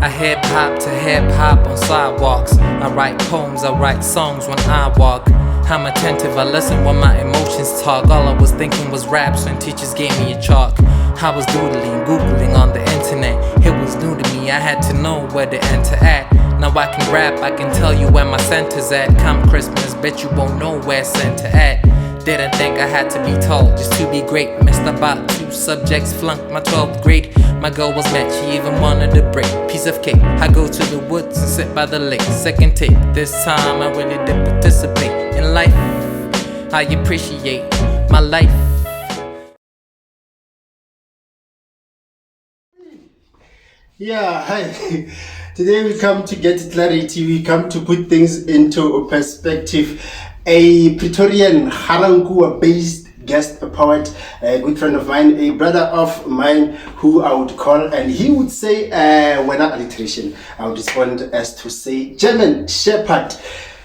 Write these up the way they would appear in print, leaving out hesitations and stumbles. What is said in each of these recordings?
I hip hop to hip hop on sidewalks. I write poems, I write songs when I walk. I'm attentive, I listen when my emotions talk. All I was thinking was raps when teachers gave me a chalk. I was doodling, googling on the internet. It was new to me, I had to know where to enter at. Now I can rap, I can tell you where my center's at. Come Christmas, bet you won't know where center at. Didn't think I had to be told just to be great. Missed about 2 subjects, flunked my 12th grade. My goal was met, she even wanted a break. Piece of cake, I go to the woods and sit by the lake. Second take, this time I really did participate in life. I appreciate my life. Yeah, hi. Today we come to get clarity. We come to put things into perspective. A Praetorian Harangua-based guest poet, a good friend of mine, a brother of mine who I would call, and he would say, when not alliteration, I would respond as to say German Shepherd.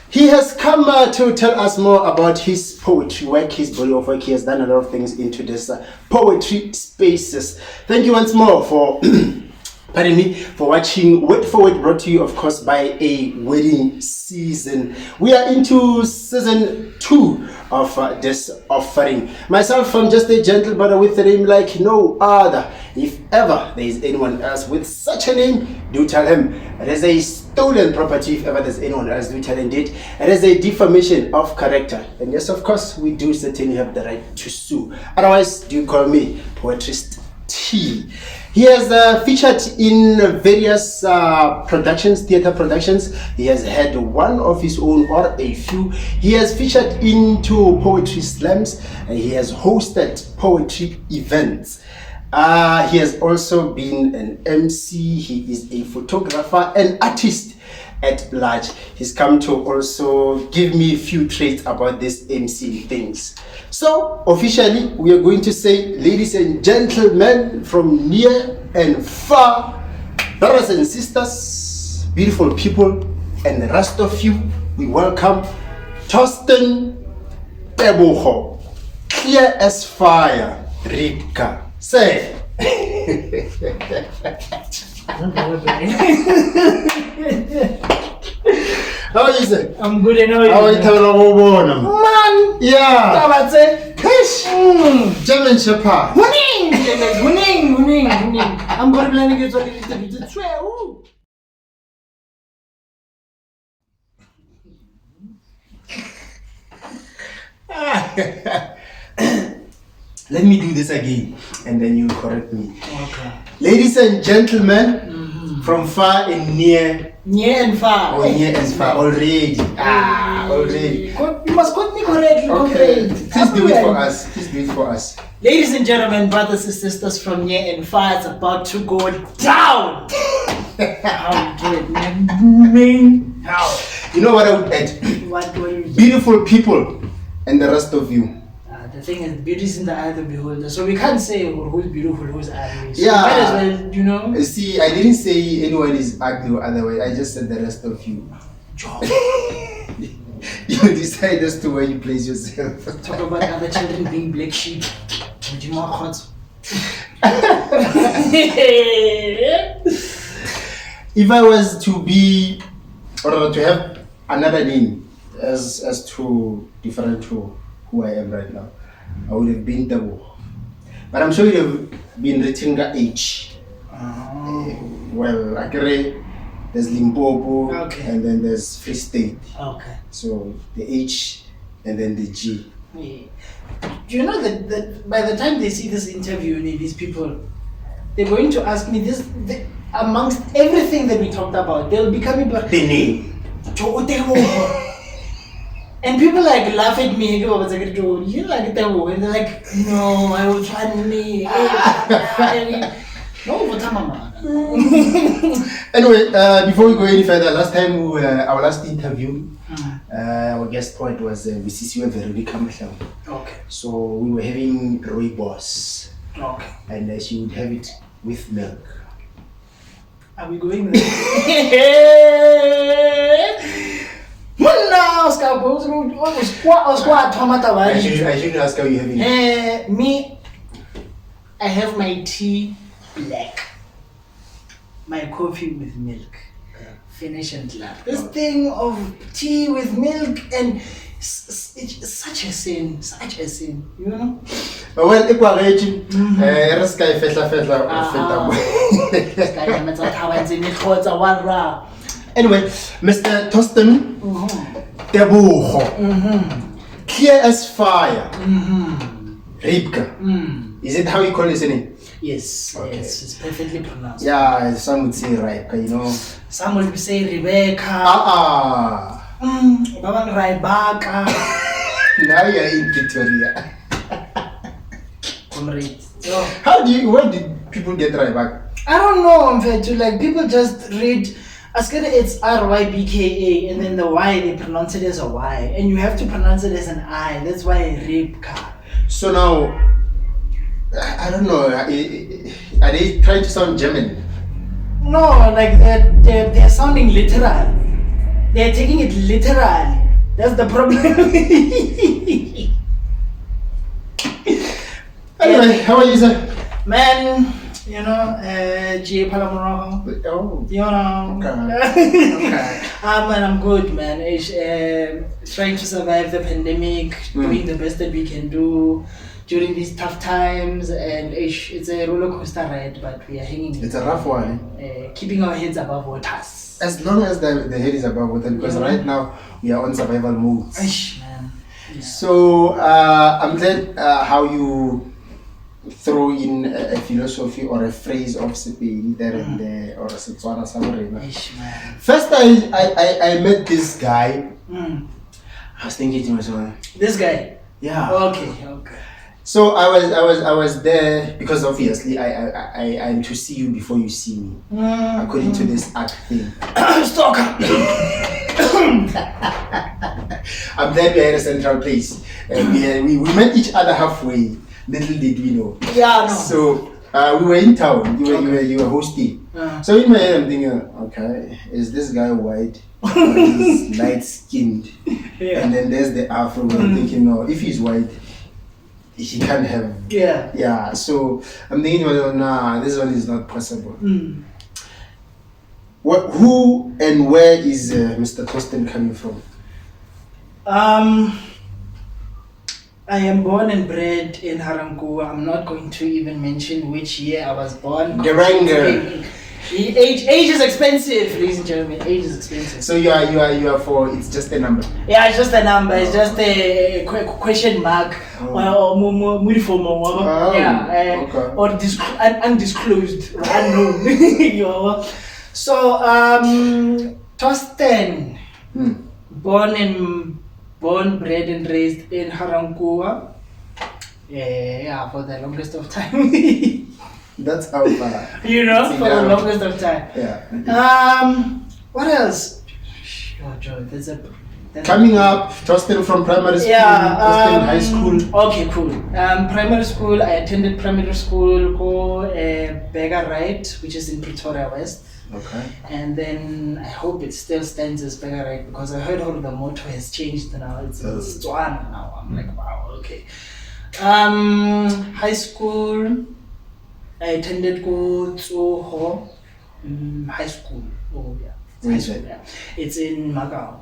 He has come to tell us more about his poetry work, his body of work. He has done a lot of things into this poetry spaces. Thank you once more for pardon me, for watching Word4Word, brought to you, of course, by a wedding season. We are into season 2 of this offering. Myself, I'm just a gentle brother with a name like no other. If ever there is anyone else with such a name, do tell him. It is a stolen property. If ever there's anyone else, do tell indeed. It is a defamation of character. And yes, of course, we do certainly have the right to sue. Otherwise, do call me Poetrist T. He has featured in various productions, theater productions. He has had one of his own or a few. He has featured into poetry slams. And he has hosted poetry events. He has also been an MC. He is a photographer and artist at large. He's come to also give me a few traits about this MC things. So officially we are going to say, ladies and gentlemen from near and far, brothers and sisters, beautiful people, and the rest of you, we welcome Torsten, clear as fire, Rybka. Say. How are you, sir? I'm good, and how are you? How are you? Man! Yeah! How about it? German Shepherd. Winning. I'm going to plan to get to the swear. Let me do this again, and then you correct me. Okay. Ladies and gentlemen, from far and near. Near and far. Oh, near and far already. Already. You must quote me correctly. Okay. Please do it for us. Please do it for us. Ladies and gentlemen, brothers and sisters from near and far, it's about to go down. How do it, man? How? You know what I would add? What do you do? Beautiful people and the rest of you. The thing is, beauty is in the eye of the beholder. So we can't say who's beautiful, who's ugly. So Yeah. might as well, you know. See, I didn't say anyone is ugly or otherwise. I just said the rest of you. You decide as to where you place yourself. Talk about other children being black sheep. If I was to be, or to have another name as to different to who I am right now, I would have been Tabo. But I'm sure it would have been written the H. Well, Akere, there's Limpopo, okay, and then there's Free State. Okay. So the H and then the G. Yeah. Do you know that by the time they see this interview, these people, they're going to ask me this, amongst everything that we talked about, they'll be coming back. The name. And people like laugh at me, you like Tebo, and they're like, no, I will try me. No, but mama. Anyway, before we go any further, last time our last interview, our guest point was Mrs. Veronica Mahlang. Okay. So we were having rooibos. Okay. And she would have it with milk. Are we going there? I shouldn't ask how you having it. Me, I have my tea black. my coffee with milk. Finish and laugh. This thing of tea with milk and it's such a sin, you know. Well, equality. Riska fetla. Anyway, Mr. Torsten, clear as fire. Rybka. Is it how you call his name? Yes, Okay. yes, it's perfectly pronounced. Yeah, some would say Rybka, you know. Some will say Rybka. Rybka. Now you're in Pretoria. Comrade. Where did people get Rybka? I don't know, in fact, like people just read, it's Rybka, and then the Y, they pronounce it as a Y, and you have to pronounce it as an I. That's why Rybka. So now, I don't know, are they trying to sound German? No, like they're sounding literal. They're taking it literally. That's the problem. Anyway, how are you, sir? Man, you know, G. Palamoro. Oh, You know. okay. Man, I'm good, man. Trying to survive the pandemic, doing the best that we can do during these tough times, and it's a roller coaster ride, but we are hanging in. It's a rough one. Keeping our heads above water. As long as the head is above water, because right now we are on survival mode. Man. Yeah. So I'm glad how you throw in a philosophy or a phrase of Sepedi there and there, or a Setswana summary. Man. First, I met this guy. I was thinking to myself, This guy. yeah. Okay. So I was there because obviously I'm to see you before you see me, according to this act thing. Stalker. I'm glad we are in a central place. We met each other halfway. Little did we know. Yeah, no. So we were in town. You were hosting. So in my head I'm thinking, okay, is this guy white? Or is light skinned? Yeah. And then there's the afro. I'm thinking, no, if he's white, he can't have. Yeah. So I'm thinking, well, nah, this one is not possible. Who and where is Mr. Torsten coming from? I am born and bred in Harankuwa. I'm not going to even mention which year I was born. Geranga. Age is expensive, ladies and gentlemen. Age is expensive. So you are for, it's just a number. Yeah, it's just a number. It's just a question mark. Or undisclosed, unknown. You know? So Torsten, born, bred and raised in Harankuwa. Yeah, for the longest of time. That's how far. You know, for the longest of time. Yeah. What else? Oh, Joe, there's Coming up, Torsten from primary school, Torsten high school. Okay, cool. Primary school, I attended primary school called Beggar Right, which is in Pretoria West. Okay. And then I hope it still stands as Beggar Right, because I heard all the motto has changed now. It's Tswana now. I'm like, wow, okay. High school, I attended Tsoho High School. Oh yeah. Where is it? Yeah. It's in Macau.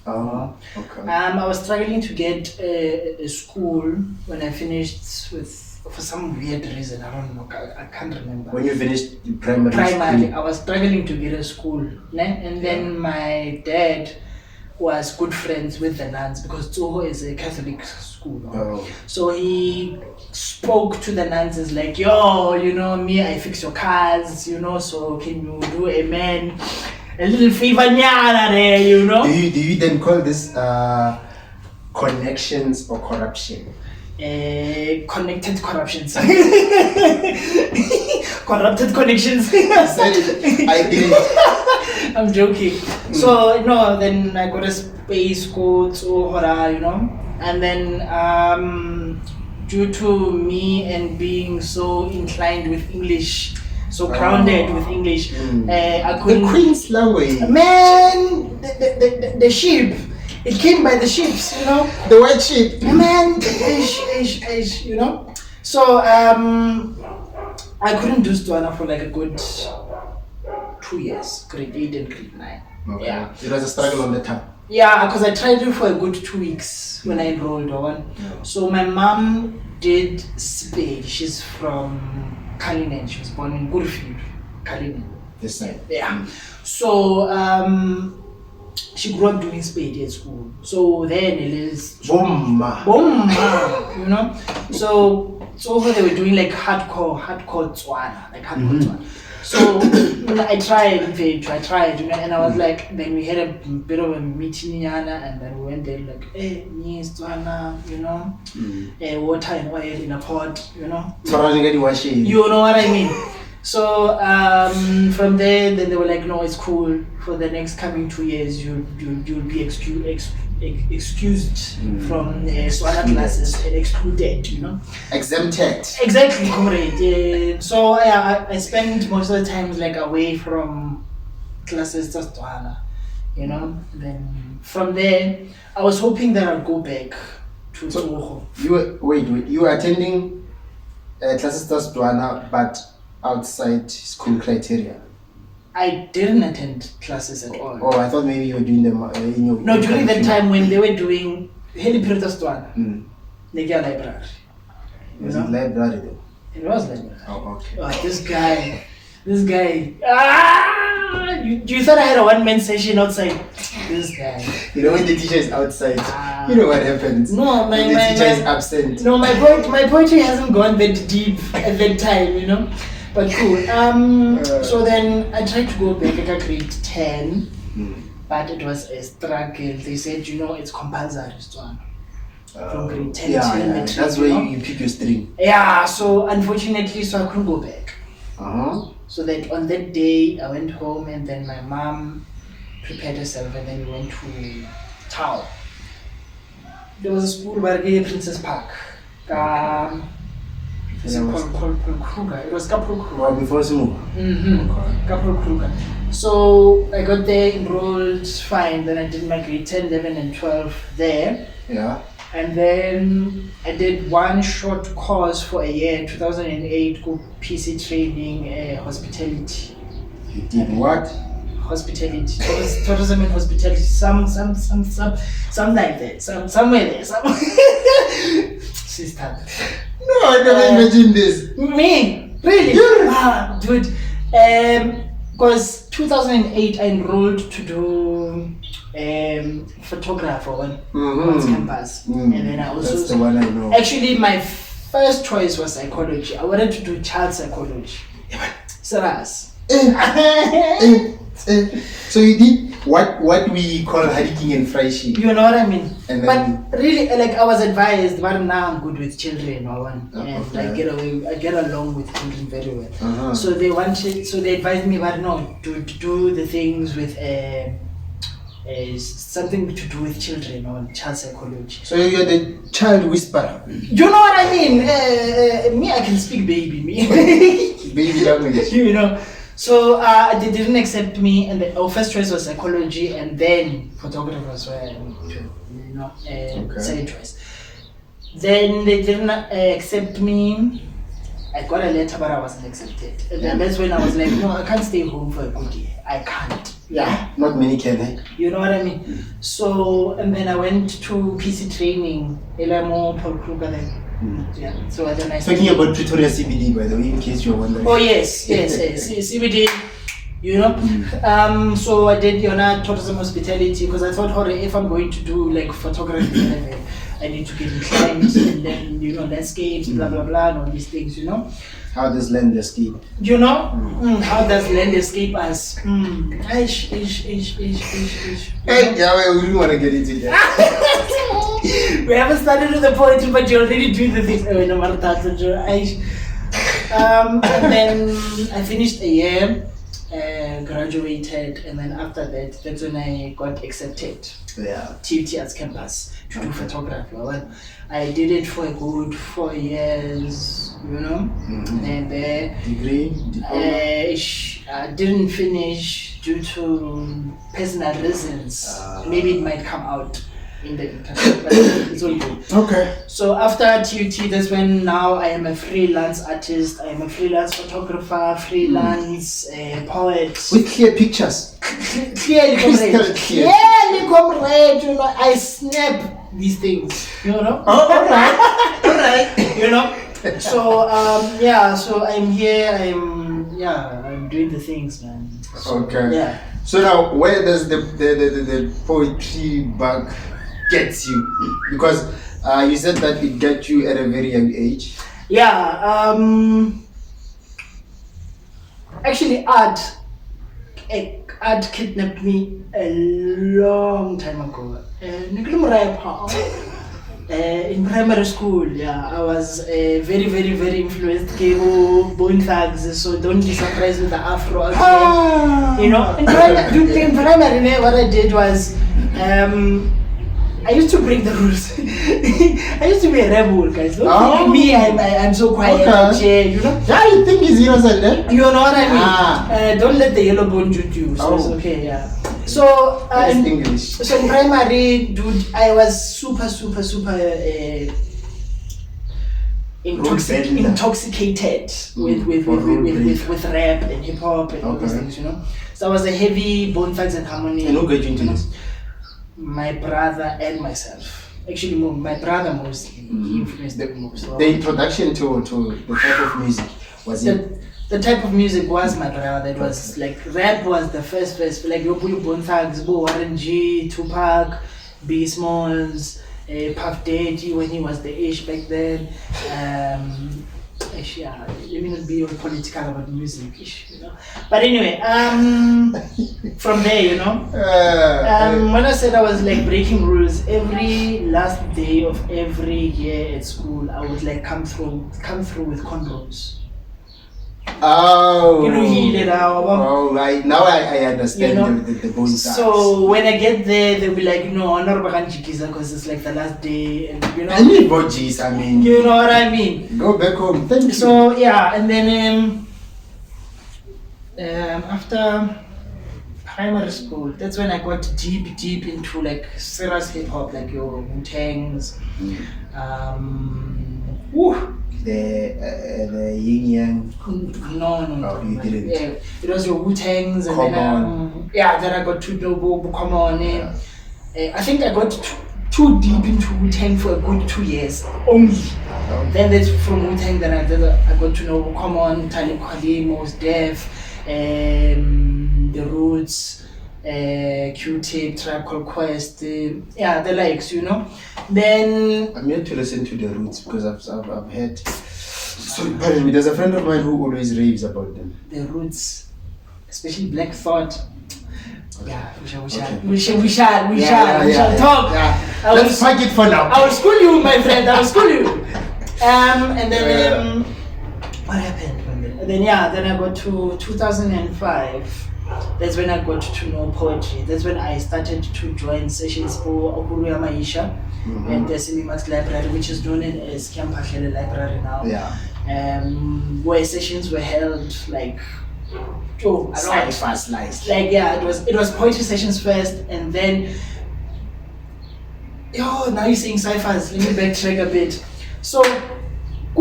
Oh, okay. I was struggling to get a school when I finished for some weird reason. I don't know. I can't remember. When you finished primary school? I was struggling to get a school. And then my dad was good friends with the nuns, because Tsoho is a Catholic school. Oh. So he spoke to the nuns as like, yo, you know, me, I fix your cars, you know, so can you do a little favor nyana there, you know? Do you then call this connections or corruption? Connected corruptions. Corrupted connections. I didn't. I'm joking. So no, then I got a space code Hora, you know, and then due to me and being so inclined with English, so grounded with English, I couldn't. The Queen's language. Man, the sheep. It came by the ships, you know. The white sheep. Man, you know. So I couldn't do Tswana for like a good 2 years, grade 8 and grade 9. Okay. Yeah. It was a struggle on the time. Yeah, because I tried it for a good 2 weeks when I enrolled on. Yeah. So my mom did spade. She's from Kalinen. She was born in Gurfield, Kalinen. This side. Yeah. So she grew up doing spade at school. So then it is Boom. you know. So over they were doing like hardcore Tswana, like hardcore Tswana. So I tried, you know, and I was like, then we had a bit of a meeting, and then we went there like, hey, Tswana, you know, water and oil in a pot, you know. You know what I mean? So from there, then they were like, no, it's cool. For the next coming 2 years, you'll be excused from Tswana classes and excluded, you know. Exempted. Exactly, comrade. So I spent most of the times like away from classes to Tswana, you know. Then from there, I was hoping that I'd go back to Tsogo. You were attending classes to Tswana, but outside school criteria. I didn't attend classes at all. Oh, I thought maybe you were doing them in your... No, during that time when they were doing Heli Period Tswana, Negia Library. Was it library though? It was library. Oh, okay. Oh, this guy. You thought I had a one-man session outside? This guy. You know when the teacher is outside, you know what happens? No, when the teacher is absent. No, my poetry hasn't gone that deep at that time, you know. But cool. So then I tried to go back at grade 10, but it was a struggle. They said, you know, it's compulsory Tswana. From grade 10 to elementary. That's where you pick your string. Yeah, so unfortunately, so I couldn't go back. So that on that day, I went home and then my mom prepared herself and then we went to town. There was a school by Princess Park. It was Kapro Kruger. Before Sumu? Kapro Kruger. So I got there, enrolled, fine. Then I did my grade 10, 11, and 12 there. Yeah. And then I did one short course for a year, 2008, go PC training, hospitality. You did what? Hospitality, tourism and hospitality, some like that, somewhere there, Sister. No, I never imagined this. Me? Really? Dude. Because 2008 I enrolled to do photographer on campus. And then I also... That's the one I know. Actually, my first choice was psychology. I wanted to do child psychology. Serious. So you did what we call hariking and friendship. You know what I mean? And then, but really, like I was advised, but now I'm good with children, and I get along with children very well. So they advised me, but no, to do the things with something to do with children or child psychology. So you're the child whisperer. You know what I mean? Me, I can speak baby. Me, baby language. You know. So they didn't accept me, and our first choice was psychology, and then photography was second choice. Then they didn't accept me. I got a letter, but I wasn't accepted. And then that's when I was like, no, I can't stay home for a good year. I can't. Yeah, not many can. You know what I mean? So, and then I went to PC training, Elamo, Paul Kruger then. Yeah. So then I talking about Pretoria CBD, by the way, in case you're wondering. Oh yes, CBD. You know, so I did tourism hospitality because I thought, if I'm going to do like photography, I need to get inclined and then landscapes, blah blah blah, and all these things. You know. How does landscape? You know, how does landscape as? Hey, yeah, we really want to get into that. We haven't started with the poetry, but you're already doing the things. And then I finished a year, graduated, and then after that, that's when I got accepted. Yeah. TUT Arts Campus to do photography. Well, I did it for a good 4 years, you know, and degree, I didn't finish due to personal reasons. Maybe it might come out in the internet. But it's all good. Okay. So after TUT, that's when now I am a freelance artist. I am a freelance photographer, freelance poet. With clear pictures. Clearly, Crystal comrade. clear. Clearly, comrade. You know, I snap these things. You know. Oh, all right. All right. You know. So yeah. So I'm here. I'm doing the things, man. So, Okay. Yeah. So now, where does the poetry bug gets you? Because you said that it got you at a very young age. Yeah. Actually, art kidnapped me a long time ago. In primary school, yeah, I was very, very, very influenced. Bone thugs, so don't be surprised with the afro. You know, in primary, what I did was, I used to break the rules. I used to be a rebel, guys. Don't think me, I'm so quiet and chill, you know. Yeah, you think he's innocent, eh? You know what I mean? Don't let the yellow bone juke you. So it's okay, yeah. So English. So in primary, dude, I was super intoxicated with rap and hip hop and all those things, you know. So I was a heavy Bone Thugs and Harmony. And who got you into this? My brother and myself. Actually, my brother mostly. He influenced the most. So the introduction to the type of music was it? The type of music was my brother. It was like rap was the first like your Bone Thugs, Warren G, Tupac, B Smalls, Puff Daddy when he was the age back then. Yeah, let me not be all political about music, you know. But anyway, from there, you know, when I said I was like breaking rules, every last day of every year at school, I would like come through with condoms. Oh, you know, heal it out. Oh, right. Now I understand, you know, the Bone Thugs. So when I get there, they'll be like, no, I'm not going to because it's like the last day, and you know. I need bojis, I mean. You know what I mean? Go back home. Thank you. So yeah, and then after primary school, that's when I got deep into like serious hip hop, like your Wu-Tangs. The yin yang. No. You didn't. Yeah, it was your Wu-Tangs, and then then I got to know come on. I think I got too deep into Wu-Tang for a good 2 years only. Then that's from Wu-Tang that I got to know come on, Talib Kweli, Mos Def, The Roots, Q-Tip, Tribe Called Quest, the likes, you know. Then I'm yet to listen to The Roots because I've heard. Sorry, pardon me. There's a friend of mine who always raves about them. The Roots, especially Black Thought. Yeah, we shall talk. Yeah. Let's pack it for now. I will school you, my friend. I will school you. And then what happened? And then then I got to 2005. That's when I got to know poetry. That's when I started to join sessions for Okuruya Maisha and the Semimax Library, which is known as Kiampahele Library now. Yeah. Where sessions were held like Slice. Like it was poetry sessions first, and then now you're saying ciphers. Let me backtrack a bit. So I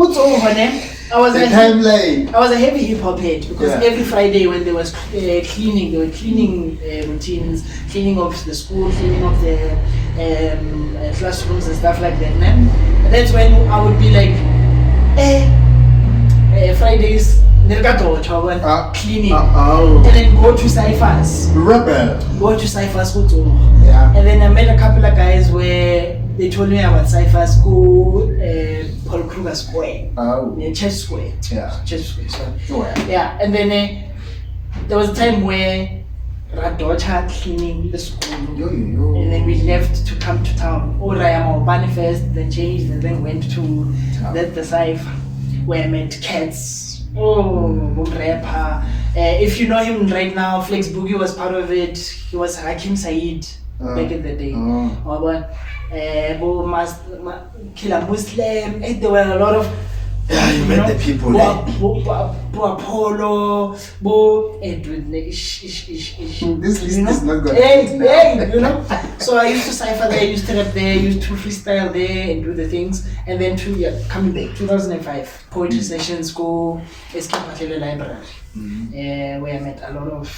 was a heavy hip hop head because every Friday when there was cleaning, there were cleaning routines, cleaning of the school, cleaning of the classrooms and stuff like that, man. And that's when I would be like, Fridays, cleaning, and then go to ciphers. Rebel. Go to ciphers, yeah. And then I met a couple of guys where they told me about ciphers, go Paul Kruger Square, Church Square. Yeah. Church Square, sorry. Oh, yeah, and then there was a time where Radocha cleaning the school, and then we left to come to town. Or I am manifest, then changed, and then went to the cipher where I met Cats. Rapper. If you know him right now, Flex Boogie was part of it. He was Hakim Said back in the day. Killer Muslim. There were a lot of Yeah, you met the people. Bo Apollo, Bo Edwin, This list you know? is not good. Hey, you know. So I used to cipher there, used to rap there, used to freestyle there and do the things. And then coming back, 2005, poetry sessions go SK Patele Library, where I met a lot of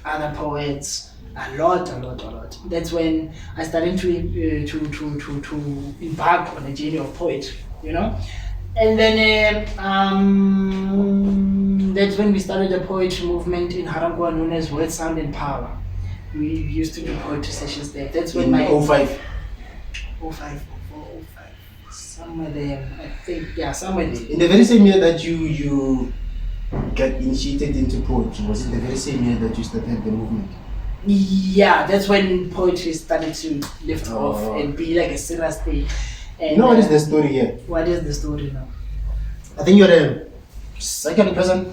other poets. A lot. That's when I started to embark on a journey of poetry, you know. And then that's when we started a poetry movement in Harangwa known as Word, Sound and Power. We used to do poetry sessions there. That's when In 05. 05, somewhere there, I think, yeah, somewhere there. In the very same year that you got initiated into poetry, was it the very same year that you started the movement? Yeah, that's when poetry started to lift off and be like a serious thing. And, You know what is the story here? What is the story now? I think you're the second person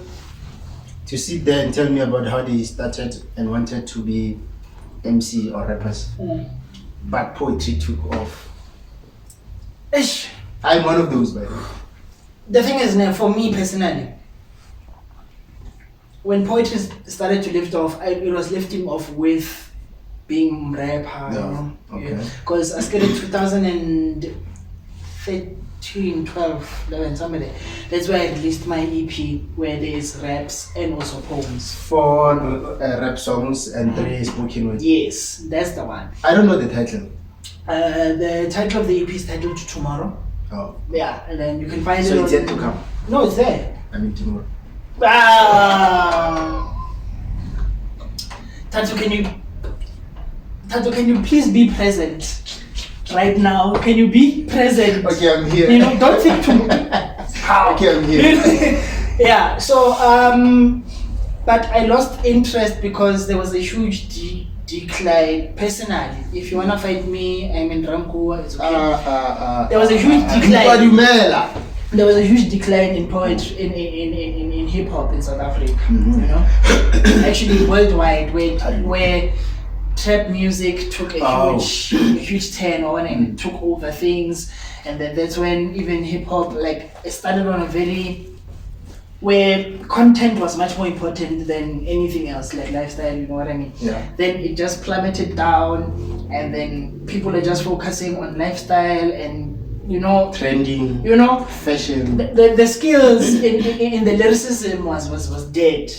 to sit there and tell me about how they started and wanted to be MC or rappers. But poetry took off. Ish. I'm one of those, by the way. The thing is, now, for me personally, when poetry started to lift off, it was lifting off with being rapper, you know. Okay. Because I started 2013, 12, 11, somewhere there. That's where I released my EP, where there's raps and also poems. 4 rap songs and 3 spoken words. Yes, that's the one. I don't know the title. The title of the EP is titled Tomorrow. Oh. Yeah, and then you can find it. So it's yet to come. No, it's there. I mean tomorrow. Tato, can you please be present right now? Can you be present? Okay, I'm here. You know, don't think too. Okay, I'm here. Yeah. So, but I lost interest because there was a huge decline. Personally, if you wanna fight me, I'm in Ramkua. It's okay. There was a huge decline. There was a huge decline in poetry in hip hop in South Africa. You know, actually worldwide, where trap music took a huge turn on and took over things, and then that's when even hip hop like it started on a very where content was much more important than anything else, like lifestyle, you know what I mean? Yeah. Then it just plummeted down, and then people are just focusing on lifestyle and, you know, Trending. You know, Fashion. the skills in the lyricism was dead.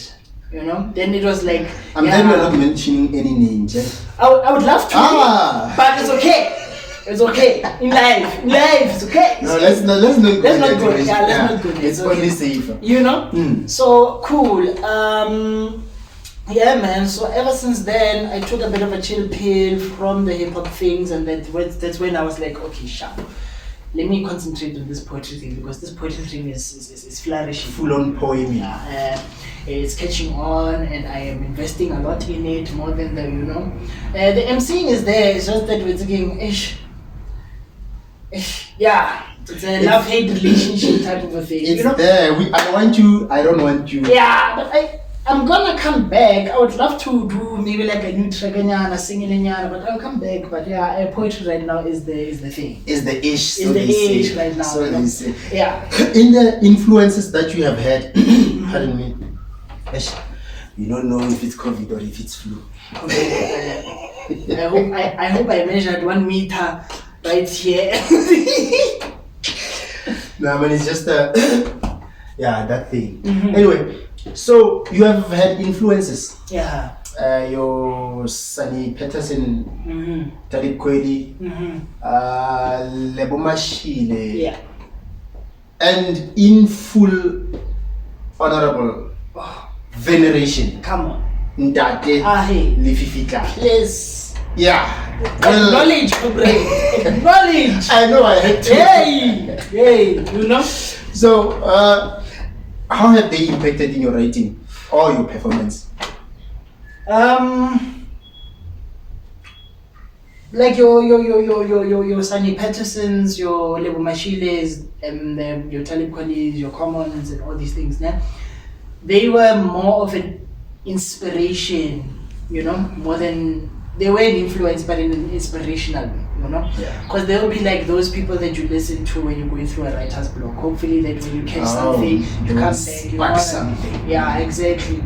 You know, then it was like. I'm glad you're not mentioning any names. Eh? I would love to, but it's okay. It's okay. In life, it's okay. No, let's not go. Let's not go. Yeah, let's not go. It's only safer. You know. So cool. Yeah, man. So ever since then, I took a bit of a chill pill from the hip hop things, and that's when I was like, okay, sharp. Let me concentrate on this poetry thing, because this poetry thing is flourishing. Full on poem. Yeah, it's catching on, and I am investing a lot in it, more than the, you know. The MCing is there. It's just that we're thinking, yeah, it's a love-hate relationship type of a thing. It's you know? there. I want you. I don't want you. Yeah, but I'm gonna come back. I would love to do maybe like a new track, singing, but I'll come back. But yeah, poetry right now is the thing. Is the ish. Is the ish right now. So they say. Yeah. In the influences that you have had, pardon me, you don't know if it's COVID or if it's flu. Okay, I hope I measured 1 meter right here. No, but it's just that thing. Anyway. So you have had influences. Yeah. Your Sunny Peterson, Talib Kweli, Lebo Mashile. Yeah. And in full honorable veneration. Come on. Ndate Lififika. Yes. Yeah. Acknowledge, acknowledge. I know I had to. Hey, you know. So how have they impacted in your writing or your performance? Like your Sunny Pattersons, your Lebo Mashiles, and your Talib Kwalis, your Commons, and all these things. Né? They were more of an inspiration, you know, more than they were an influence, but in an inspirational way, you know? Yeah. Because there will be like those people that you listen to when you're going through a writer's block. Hopefully that when you catch something, you come back, you know? Something. Yeah, exactly.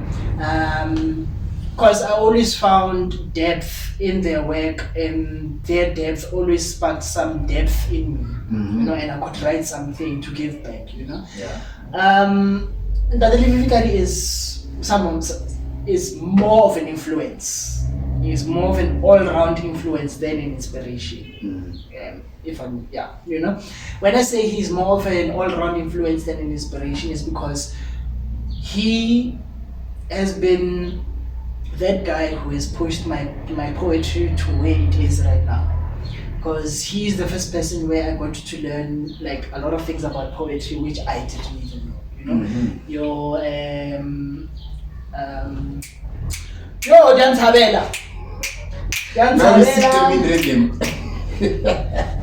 Because I always found depth in their work, and their depth always sparked some depth in me, you know, and I could write something to give back, you know? Yeah. The Vikari is more of an influence. He's more of an all-round influence than an inspiration. You know, when I say he's more of an all-round influence than an inspiration, is because he has been that guy who has pushed my poetry to where it is right now. Because he's the first person where I got to learn like a lot of things about poetry which I didn't even know. You know, yo, dance Habela. Now you sit to me rhythm.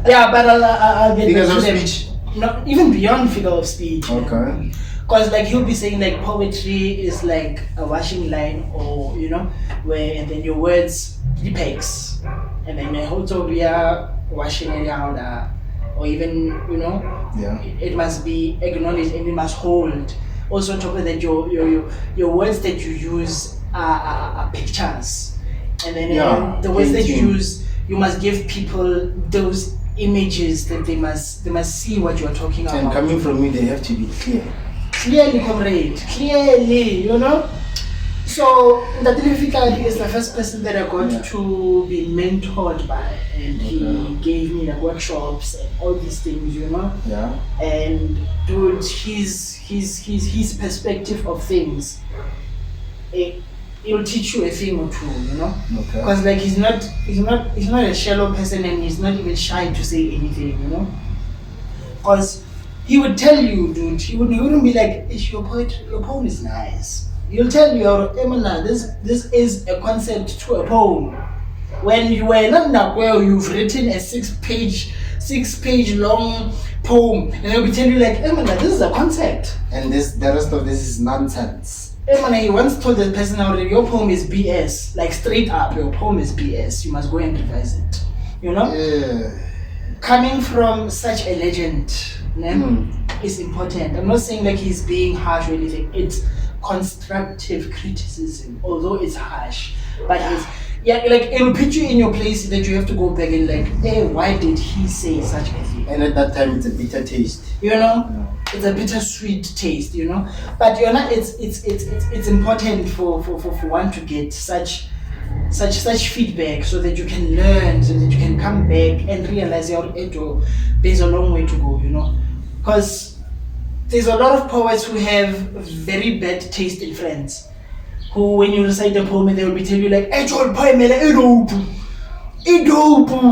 Yeah, but I'll get Figures back of to them. speech. Not even beyond figure of speech. Okay. Because like he'll be saying like poetry is like a washing line, or you know, where and then your words depicts, and then also we are washing it out, or even you know, it must be acknowledged and it must hold. Also on top of that, your words that you use are pictures, and then the words that you use, you must give people those images that they must see what you are talking about. And coming from me, they have to be clear. Clearly, comrade, clearly, you know. So Ntate Fikadi is the first person that I got to be mentored by, and he gave me like workshops and all these things, you know. Yeah. And dude, his perspective of things, it'll teach you a thing or two, you know. Okay. Because like he's not a shallow person, and he's not even shy to say anything, you know. Because he would tell you, dude, he wouldn't be like, your poem is nice. He'll tell you, Emana, this is a concept to a poem. When you were not well, you've written a six page long poem, and he'll be telling you like, Emana, this is a concept. And the rest of this is nonsense. Emana, he once told the person out that your poem is BS. Like straight up, your poem is BS. You must go and revise it. You know? Yeah. Coming from such a legend, is important. I'm not saying like he's being harsh or anything. It's constructive criticism, although it's harsh. But it's like it'll put you in your place that you have to go back and like, hey, why did he say such a thing? And at that time, it's a bitter taste. You know, it's a bittersweet taste. You know, but you know, it's important for one to get such feedback so that you can learn, so that you can come back and realize there's a long way to go, you know. Because there's a lot of poets who have very bad taste in friends, who when you recite a poem they will be telling you like,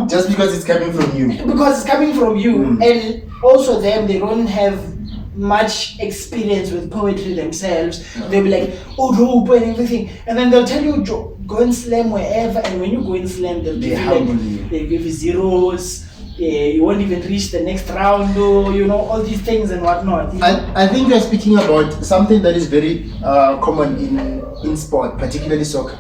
just because it's coming from you. Because it's coming from you. And also they don't have much experience with poetry themselves. They'll be like, dope and everything, and then they'll tell you go and slam wherever, and when you go and slam they'll give you like, they give you zeros. You won't even reach the next round, or you know, all these things and whatnot. I think you're speaking about something that is very common in sport, particularly soccer.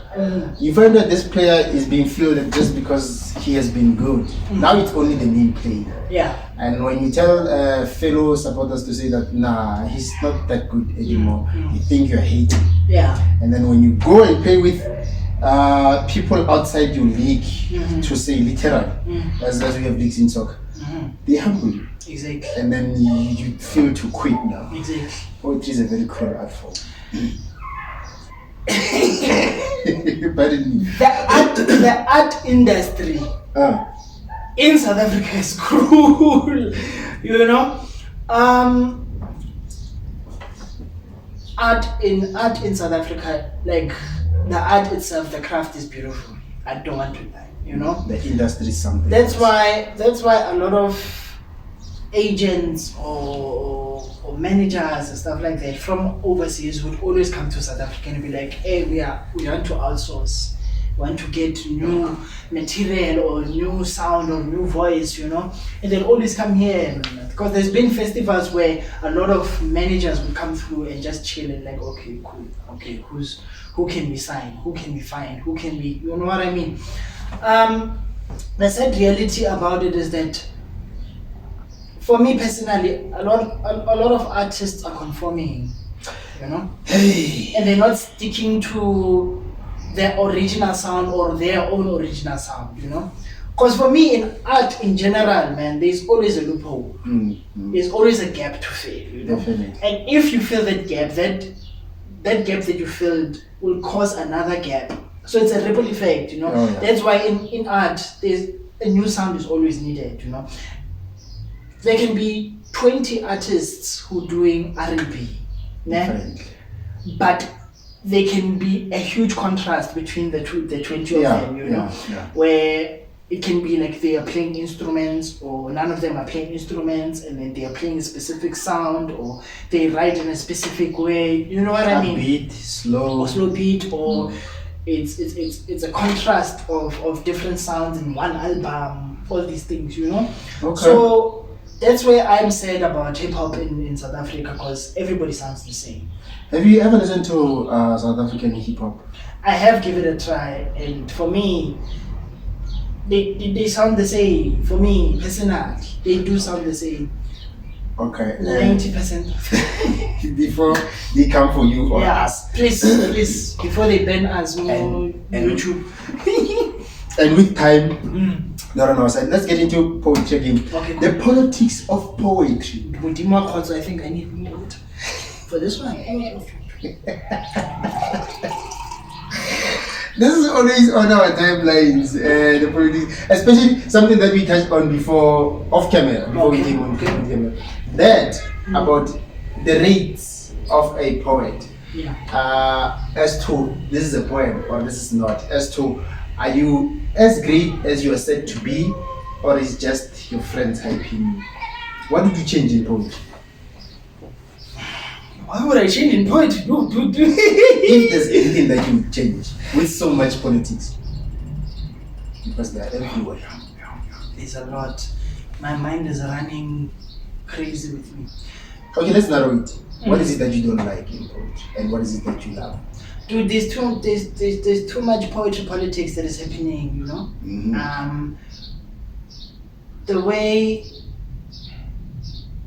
You find that this player is being fielded just because he has been good. Now it's only the main player. Yeah. And when you tell fellow supporters to say that, nah, he's not that good anymore, you think you're hating. Yeah. And then when you go and play with people outside your league, to say literal, as we have leagues in soccer, they humble you. Exactly. And then you feel to quit now. Exactly. Poetry is a very cruel art form. Pardon me. The art industry in South Africa is cruel. You know, art in South Africa, like the art itself, the craft is beautiful. I don't want to lie. You know, the industry is something. That's why a lot of agents or managers and stuff like that from overseas would always come to South Africa and be like, hey, we want to outsource. want to get new material or new sound or new voice, you know, and they'll always come here. Because there's been festivals where a lot of managers will come through and just chill and like, okay, cool, okay, who can we sign, who can we find, who can we, you know what I mean? The sad reality about it is that, for me personally, a lot of artists are conforming, you know, and they're not sticking to their original sound or their own original sound, you know. Because for me, in art in general, man, there's always a loophole. There's always a gap to fill, you know. Definitely. And if you fill that gap, that gap that you filled will cause another gap. So it's a ripple effect, you know. Oh, yeah. That's why in art, there's a new sound is always needed, you know. There can be 20 artists who doing R&B, né? But there can be a huge contrast between the 20 of them, you know, where it can be like they are playing instruments or none of them are playing instruments, and then they are playing a specific sound, or they write in a specific way, you know what I mean? Beat, slow beat, or it's a contrast of different sounds in one album, all these things, you know. Okay. So that's where I'm sad about hip hop in South Africa, because everybody sounds the same. Have you ever listened to South African hip hop? I have given it a try, and for me, they sound the same. For me personally, they do sound the same. Okay. 90%. Before they come for you or us. Please, before they ban us on YouTube. And with time, no, so let's get into poetry again. Okay, cool. The politics of poetry. I think I need more for this one. This is always on our timelines, the politics, especially something that we touched on before off camera, before we came on camera. That about the rates of a poet. As to this is a poem or this is not. As to, are you as great as you are said to be, or is just your friends hyping you? What did you change in poetry? Why would I change in poetry? If there's anything that you change with so much politics, because they're everywhere. There's a lot. My mind is running crazy with me. Okay, let's narrow it. What is it that you don't like in poetry, and what is it that you love? Dude, there's too much poetry politics that is happening, you know. The way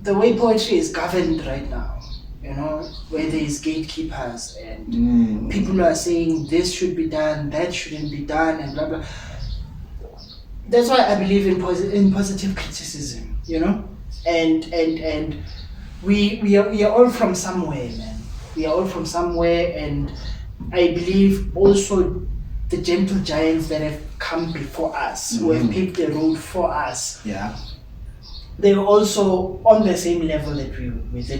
poetry is governed right now, you know, where there's gatekeepers and people are saying this should be done, that shouldn't be done, and blah blah. That's why I believe in positive criticism, you know, and we are all from somewhere, man. We are all from somewhere, and I believe also the gentle giants that have come before us, who have paved the road for us. Yeah. They're also on the same level that we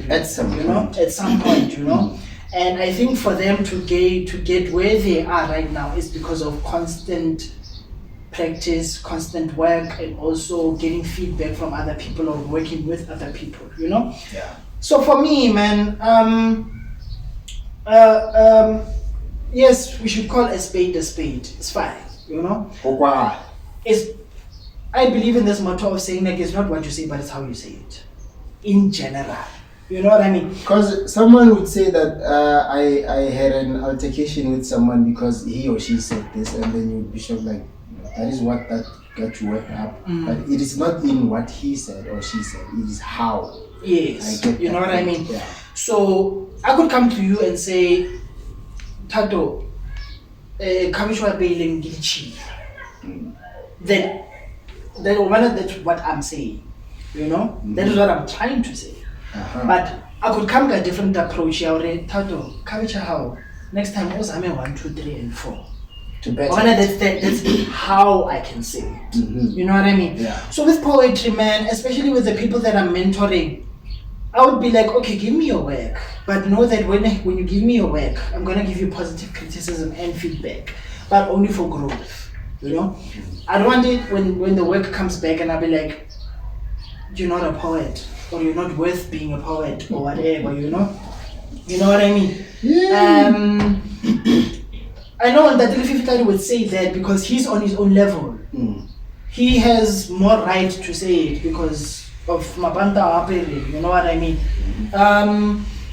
at some you know, at some point, you know. And I think for them to get where they are right now is because of constant practice, constant work, and also getting feedback from other people or working with other people, you know. Yeah. So for me, man, yes, we should call a spade a spade. It's fine, you know. Wow. I believe in this motto of saying, like, it's not what you say, but it's how you say it. In general. You know what I mean? Because someone would say that I had an altercation with someone because he or she said this, and then you would be shocked, like, that is what that got you worked up. But it is not in what he said or she said, it is how. Yes. You know what I mean? Yeah. So I could come to you and say, Tato, Kamishwa Bailing Gilchi. Then that's what I'm saying. You know? That is what I'm trying to say. But I could come to a different approach. Tato, Kavicha how? Next time also I'm 1, 2, 3, and 4. To better. That's how I can say it. You know what I mean? Yeah. So with poetry, man, especially with the people that I'm mentoring, I would be like, okay, give me your work, but know that when you give me your work, I'm gonna give you positive criticism and feedback, but only for growth. You know, I don't want it when the work comes back and I'll be like, you're not a poet, or you're not worth being a poet, or whatever. You know what I mean? Yeah. I know that Dilififitari would say that because he's on his own level. He has more right to say it because of Mabanta Aperi, you know what I mean?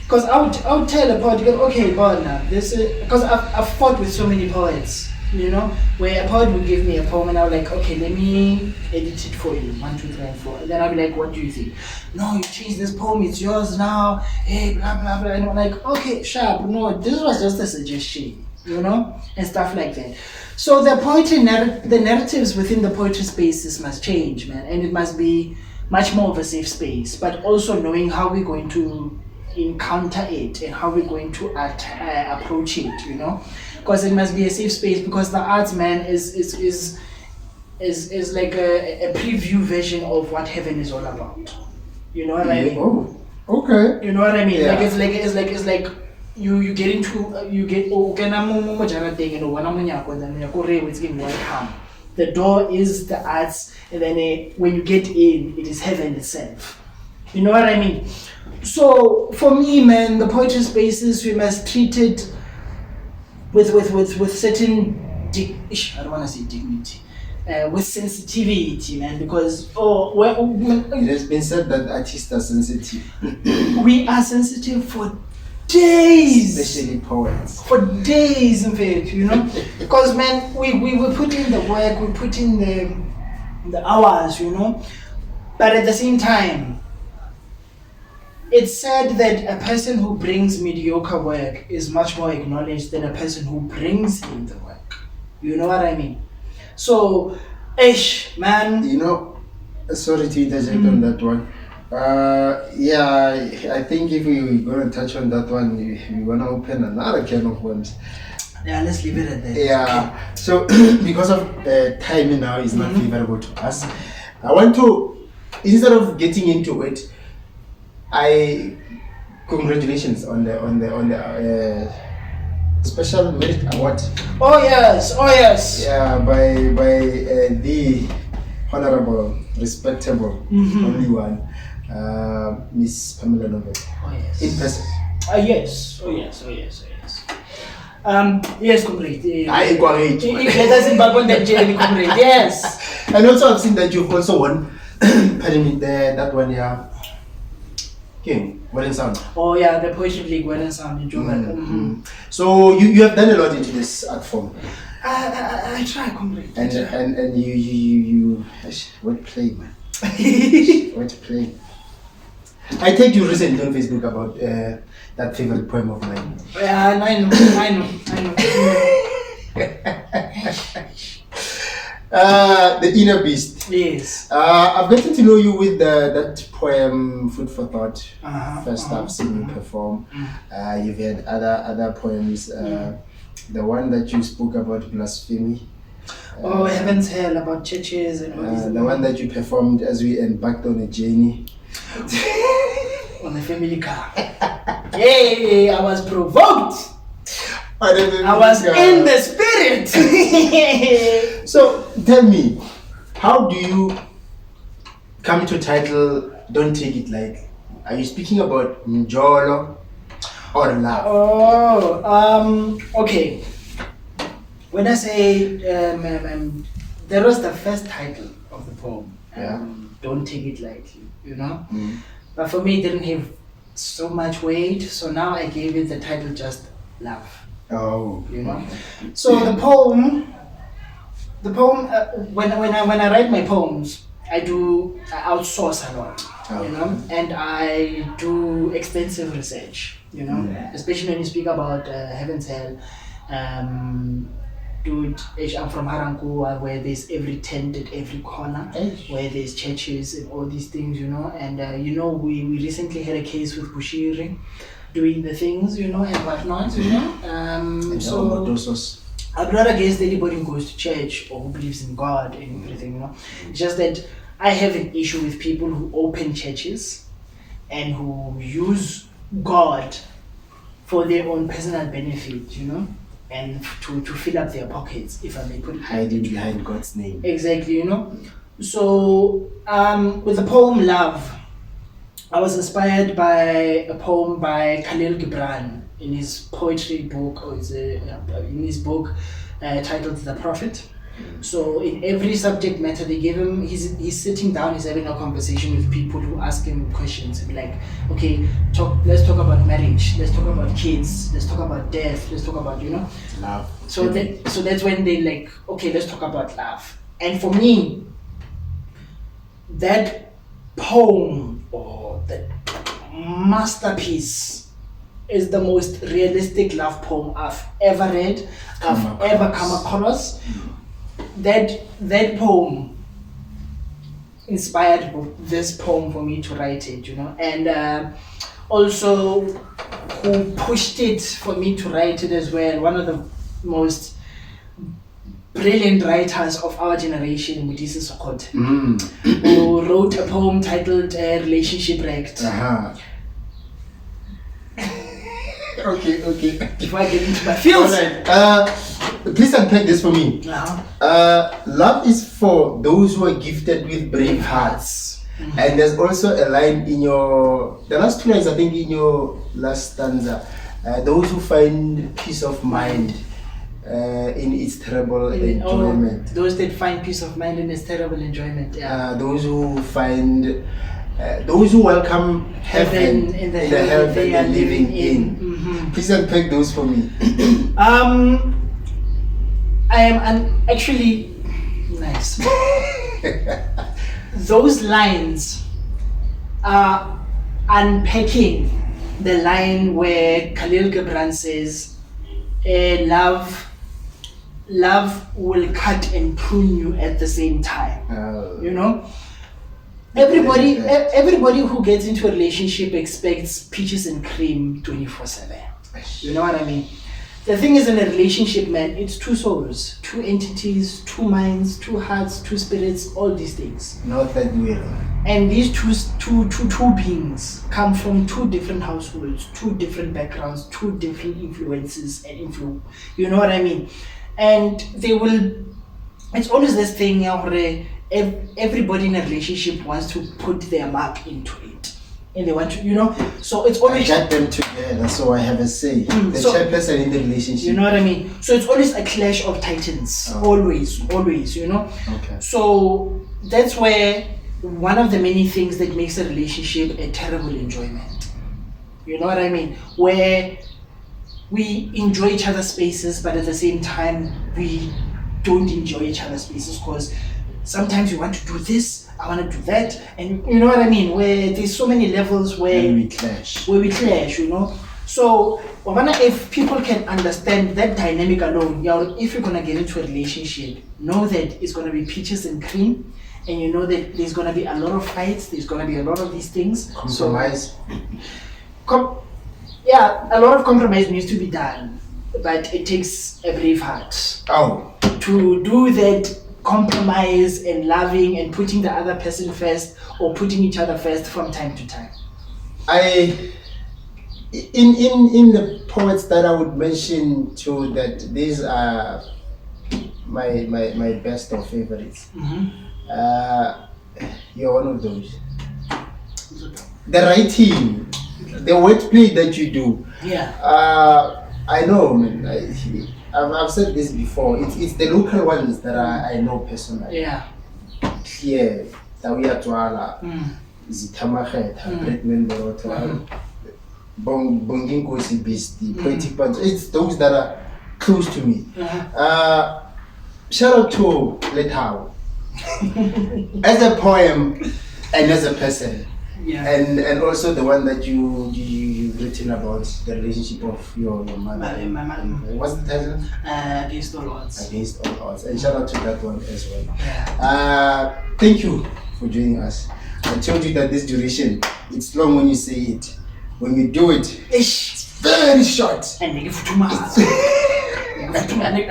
Because I would tell a poet, okay, Bona, this is because I've fought with so many poets, you know, where a poet would give me a poem and I would like, okay, let me edit it for you, 1, 2, 3, and 4. And then I'd be like, what do you think? No, you changed this poem, it's yours now. Hey, blah blah blah. And I'm like, okay, sharp. No, this was just a suggestion, you know, and stuff like that. So the poetry the narratives within the poetry spaces must change, man, and it must be much more of a safe space, but also knowing how we're going to encounter it and how we're going to approach it, you know, because it must be a safe space because the arts, man, is like a preview version of what heaven is all about. You know what I mean? Oh, okay. You know what I mean? Yeah. Like it's like you get into you get welcome. The door is the arts, and then when you get in, it is heaven itself. You know what I mean? So for me, man, the poetry spaces we must treat it with certain I don't want to say dignity. With sensitivity, man, because It has been said that artists are sensitive, we are sensitive for days, especially poets. for days, in fact, you know, because man, we put in the work, we put in the hours, you know, but at the same time, it's said that a person who brings mediocre work is much more acknowledged than a person who brings in the work. You know what I mean? So, man. You know, sorry to interject on that one. Yeah, I think if we're going to touch on that one, we want to open another can of worms. Yeah, let's leave it at that. Yeah, so because of timing now is not favorable to us, I want to, instead of getting into it, congratulations on the special merit award. Oh yes. Yeah, by the honorable, respectable, only one, Miss Pamela Novel. Oh yes. In person. Yes. Oh yes. Yes, comrade. I encourage. Let us embark on that journey, comrade. Yes. And also I've seen that you've also won, pardon me, that one, yeah. King, Word and Sound. Oh yeah, the Poetry League, Word and Sound in Joburg. So you have done a lot into this art form. I try, comrade. And you wordplay, man. Wordplay. I take you recently on Facebook about that favorite poem of mine. Yeah, I know. The Inner Beast. Yes. I've gotten to know you with that poem, Food for Thought. First I've seen you perform. You've had other poems. The one that you spoke about blasphemy. Heaven's Hell, about churches and all these. The one that you performed as we embarked on a journey. On the family car. Yay! I was provoked. I was in the spirit. So tell me, how do you come to title Don't Take It Lightly? Are you speaking about Njolo or love? Okay. When I say there was the first title of the poem, Don't Take It Lightly, you know? But for me it didn't have so much weight, so now I gave it the title just Love. Oh, you know. So the poem when I write my poems, I outsource a lot, you know, and I do extensive research, you know, especially when you speak about Heaven's Hell. Dude, I'm from Harankua, where there's every tent at every corner, where there's churches and all these things, you know, and you know, we recently had a case with Bushiri doing the things, you know, and whatnot, you know. So I'm not against anybody who goes to church or who believes in God and everything, you know. It's just that I have an issue with people who open churches and who use God for their own personal benefit, you know, and to fill up their pockets, if I may put it. Hiding behind God's name. Exactly, you know. So with the poem Love, I was inspired by a poem by Khalil Gibran. in his poetry book, or in his book titled The Prophet. So in every subject matter they give him, he's sitting down, he's having a conversation with people who ask him questions. Like, okay, let's talk about marriage, let's talk about kids, let's talk about death, let's talk about, love. So that's when they like, okay, let's talk about love. And for me, that poem or that masterpiece is the most realistic love poem I've ever read, ever come across. That poem inspired this poem for me to write it, and also who pushed it for me to write it as well. One of the most brilliant writers of our generation, Mudisi Sokot, who wrote a poem titled Relationship Wrecked. Okay. Before I get into my feels. Alright. Please unpack this for me. Love is for those who are gifted with brave hearts. And there's also a line in the last 2 lines, I think, in your last stanza. Those who find peace of mind in its terrible enjoyment. Those that find peace of mind in its terrible enjoyment. Yeah. Those who welcome heaven in the heaven they are living in. Please unpack those for me. I am actually nice. Those lines are unpacking the line where Khalil Gibran says, love will cut and prune you at the same time. Everybody who gets into a relationship expects peaches and cream 24/7. You know what I mean? The thing is, in a relationship, man, it's two souls, two entities, two minds, two hearts, two spirits, all these things. Not that way. And these two beings come from two different households, two different backgrounds, two different influences and influence. You know what I mean? And it's always this thing where everybody in a relationship wants to put their mark into it. And they want to, so it's always... I got them together, so I have a say. The chairperson in the relationship. You know what I mean? So it's always a clash of titans. Always, Okay. So that's where one of the many things that makes a relationship a terrible enjoyment. You know what I mean? Where we enjoy each other's spaces, but at the same time, we don't enjoy each other's spaces because sometimes you want to do this, I want to do that, and you know what I mean? Where there's so many levels where we clash. So, if people can understand that dynamic alone, if you're gonna get into a relationship, know that it's gonna be peaches and cream, and you know that there's gonna be a lot of fights, there's gonna be a lot of these things. Compromise. A lot of compromise needs to be done, but it takes a brave heart to do that. Compromise and loving and putting the other person first or putting each other first from time to time. In the poets that I would mention too, that these are my best of favorites. You're one of those. The writing, the wordplay that you do. I know, man. I've said this before. It's the local ones that I know personally. Here, Tawia Tuala, Zitamachet, Bretman Boroto, Bongin Kosi Beast, the poetic bunch. It's those that are close to me. Shout out to Letao as a poem and as a person. And also the one that you've written about the relationship of your mother. My mother. What's the title? Against All Odds. Against All Odds. And shout out to that one as well. Thank you for joining us. I told you that this duration, it's long when you say it. When you do it, it's very short. And you for I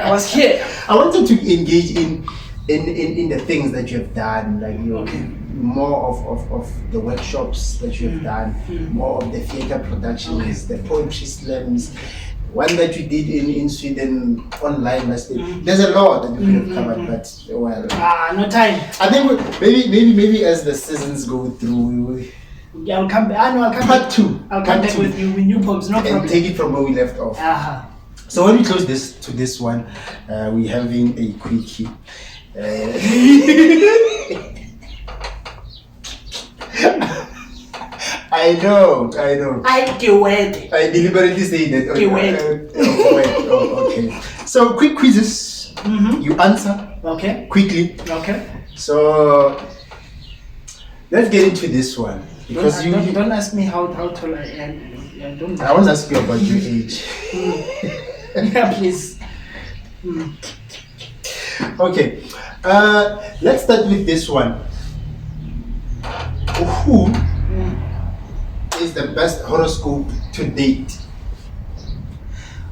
was here. I wanted to engage in the things that you have done, like more of the workshops that you have done, more of the theater productions, the poetry slams, one that you did in Sweden online last day. There's a lot that you could have covered, but no time. I think maybe as the seasons go through, Yeah, I'll come back. I'll come Part back. 2. I'll come Part back 2. with new poems, no problem. And take it from where we left off. Uh-huh. So when we close this one, we're having a quickie. I know. I do it. I deliberately say that. Wait. Okay. So quick quizzes. Mm-hmm. You answer Okay. quickly. Okay. So let's get into this one because Don't ask me how tall I am. Yeah, don't. I want to ask you about your age. Yeah, please. Okay. Let's start with this one. Who is the best horoscope to date?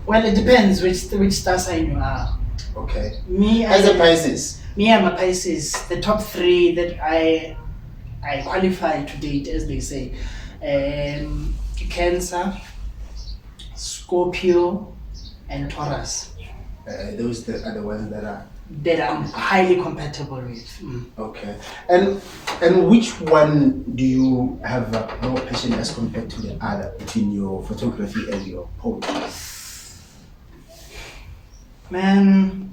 Well, it depends which star sign you are. Okay. Me As a Pisces. Me, I'm a Pisces. The top 3 that I qualify to date, as they say, Cancer, Scorpio, and Taurus. Those are the ones that I'm highly compatible with. okay. And which one do you have more passion as compared to the other between your photography and your poetry? Man,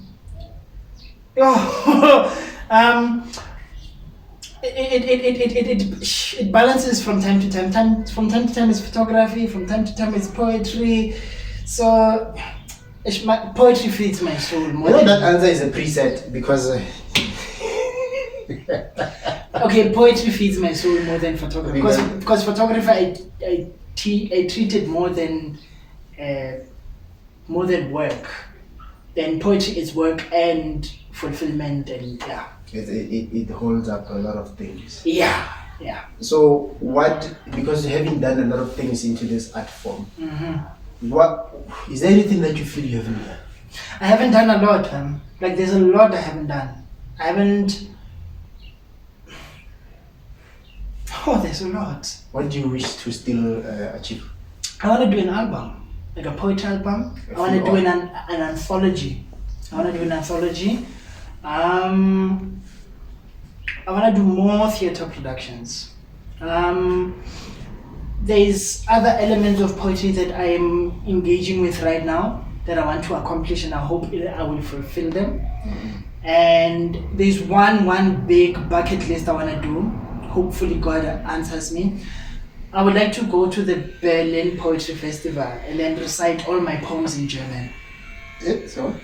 it balances from time to time. From time to time it's photography. From time to time it's poetry. So poetry feeds my soul more. You know that answer is a preset because okay, poetry feeds my soul more than photography because photography I treat it more than work. Then poetry is work and fulfillment, and yeah. It holds up a lot of things. Yeah. So because having done a lot of things into this art form, what is there anything that you feel you haven't done? I haven't done a lot, like there's a lot I haven't done. There's a lot. What do you wish to still achieve? I want to do an album, like a poetry album. I want to do an anthology. I want to do more theatre productions. There's other elements of poetry that I am engaging with right now that I want to accomplish, and I hope I will fulfill them. And there's one big bucket list I want to do. Hopefully God answers me. I would like to go to the Berlin Poetry Festival and then recite all my poems in German. So?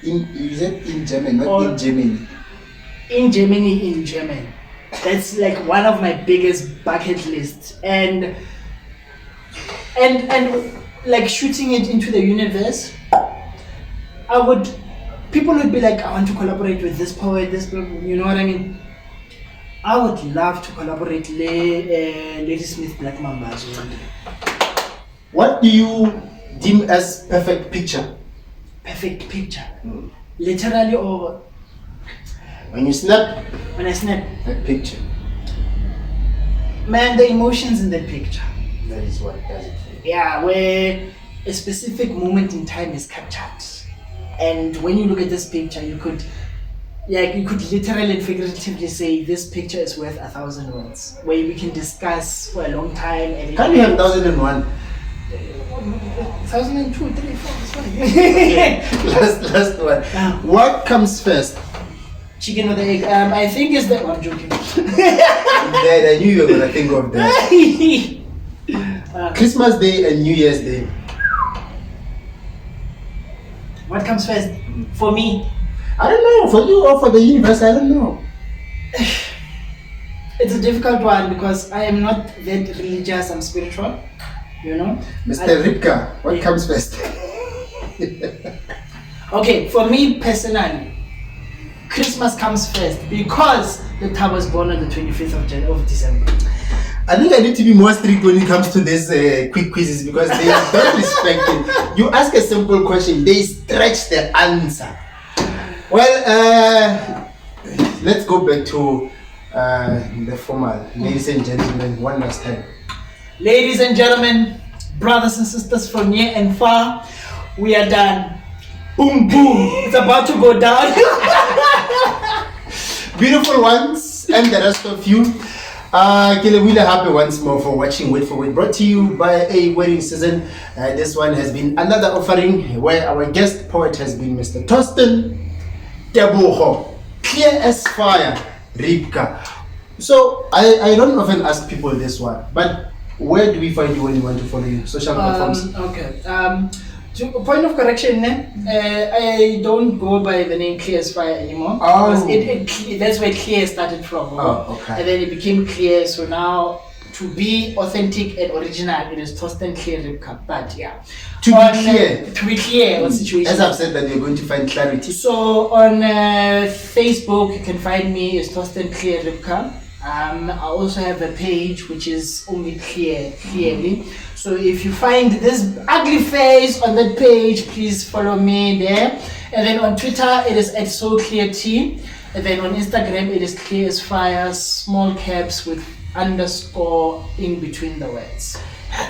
Is it in German, not in Germany? In Germany, in German. That's like one of my biggest bucket lists. And like shooting it into the universe, people would be like, I want to collaborate with this poet, you know what I mean? I would love to collaborate with Lady Smith Black Mamba as well. What do you deem as perfect picture? Perfect picture? Literally or... When you snap? When I snap? A picture. Man, the emotions in that picture. That is what does it for you. Yeah, where a specific moment in time is captured. And when you look at this picture, you could literally and figuratively say this picture is worth 1,000 words, where we can discuss for a long time. And can't you have 1,001? 1,002, 3, 4, it's fine. Last one. What comes first? Chicken or the egg? I think it's the... I'm joking. Dad, I knew you were gonna think of that. Christmas Day and New Year's Day. What comes first? For me? I don't know. For you or for the universe, I don't know. It's a difficult one because I am not that religious. I'm spiritual, you know. Mr. Rybka, what comes first? Okay, for me personally, Christmas comes first because the Thabo was born on the 25th of December. I think I need to be more strict when it comes to these quick quizzes because they don't respect it. You ask a simple question, they stretch the answer. Well, let's go back to the formal. Ladies and gentlemen, one last time. Ladies and gentlemen, brothers and sisters from near and far, we are done. Boom, boom. It's about to go down. Beautiful ones and the rest of you. Really happy once more for watching Word4Word, brought to you by a wedding season. This one has been another offering where our guest poet has been Mr. Torsten, clear as fire, Rybka. So I don't often ask people this one, but where do we find you when we want to follow you? Social platforms? Okay. To a point of correction, I don't go by the name Clear as Fire anymore. Oh. Because that's where Clear started from. Oh, okay. And then it became Clear. So now, to be authentic and original, it is Torsten Clear Rybka. But yeah. To be clear on situations. As I've said that you're going to find clarity. So on Facebook, you can find me as Torsten Clear Rybka. I also have a page which is only clearly. So if you find this ugly face on that page, please follow me there. And then on Twitter, it is @SoClearT. And then on Instagram, it is Clear as Fire, small caps with underscore in between the words.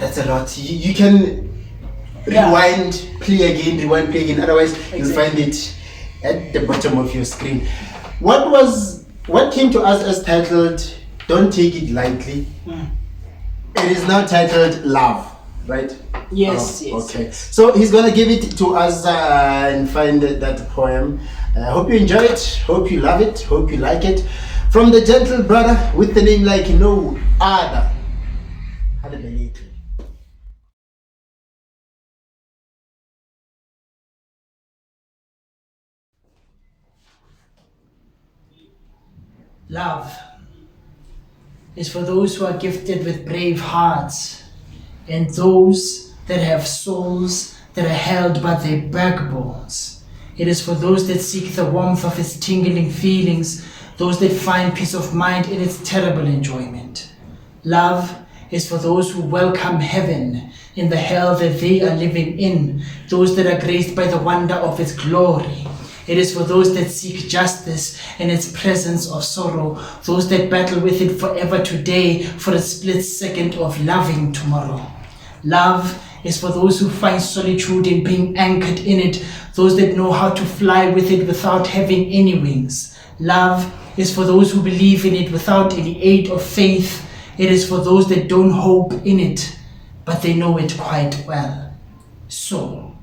That's a lot. You can rewind, play again. Otherwise, you'll find it at the bottom of your screen. What came to us as titled "Don't Take It Lightly"? It is now titled "Love," right? Yes. Okay. So he's gonna give it to us and find that poem. Hope you enjoy it. Hope you love it. Hope you like it. From the gentle brother with the name like no other. Love is for those who are gifted with brave hearts and those that have souls that are held by their backbones. It is for those that seek the warmth of its tingling feelings, those that find peace of mind in its terrible enjoyment. Love is for those who welcome heaven in the hell that they are living in, those that are graced by the wonder of its glory. It is for those that seek justice in its presence of sorrow, those that battle with it forever today for a split second of loving tomorrow. Love is for those who find solitude in being anchored in it, those that know how to fly with it without having any wings. Love is for those who believe in it without any aid of faith. It is for those that don't hope in it, but they know it quite well. So,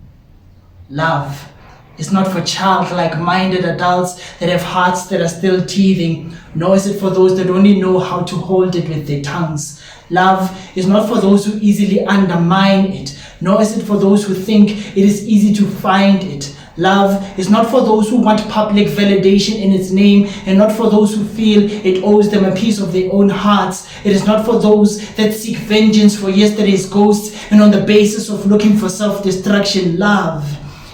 love is not for childlike-minded adults that have hearts that are still teething, nor is it for those that only know how to hold it with their tongues. Love is not for those who easily undermine it, nor is it for those who think it is easy to find it. Love is not for those who want public validation in its name, and not for those who feel it owes them a piece of their own hearts. It is not for those that seek vengeance for yesterday's ghosts, and on the basis of looking for self-destruction. Love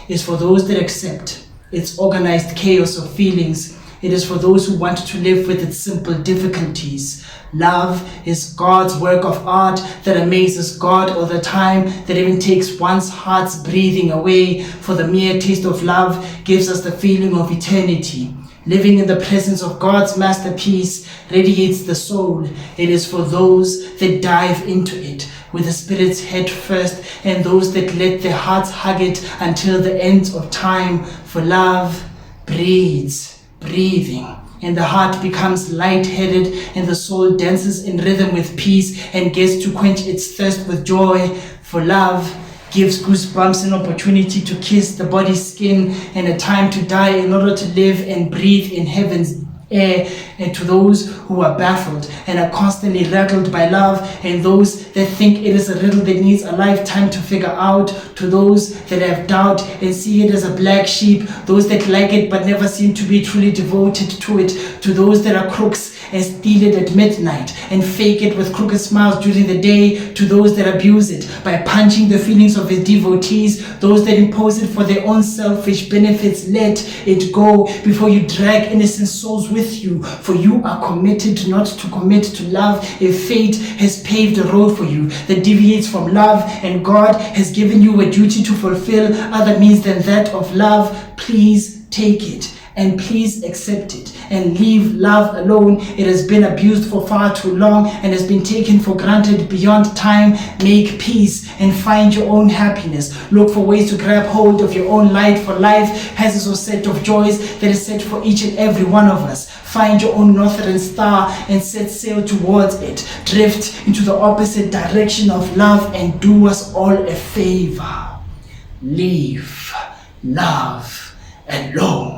is for those that accept its organized chaos of feelings. It is for those who want to live with its simple difficulties. Love is God's work of art that amazes God all the time, that even takes one's heart's breathing away, for the mere taste of love gives us the feeling of eternity. Living in the presence of God's masterpiece radiates the soul. It is for those that dive into it with the spirit's head first, and those that let their hearts hug it until the end of time. For love breathes, breathing, and the heart becomes light-headed, and the soul dances in rhythm with peace and gets to quench its thirst with joy. For love gives goosebumps an opportunity to kiss the body's skin, and a time to die in order to live and breathe in heaven's air. And to those who are baffled and are constantly rattled by love, and those that think it is a riddle that needs a lifetime to figure out, to those that have doubt and see it as a black sheep, those that like it but never seem to be truly devoted to it, to those that are crooks and steal it at midnight and fake it with crooked smiles during the day, to those that abuse it by punching the feelings of his devotees, those that impose it for their own selfish benefits. Let it go before you drag innocent souls with you, for you are committed not to commit to love if fate has paved a road for you that deviates from love, and God has given you a duty to fulfill other means than that of love. Please take it and please accept it and leave love alone. It has been abused for far too long and has been taken for granted beyond time. Make peace and find your own happiness. Look for ways to grab hold of your own light, for life has its own set of joys that is set for each and every one of us. Find your own northern star and set sail towards it. Drift into the opposite direction of love and do us all a favor. Leave love alone.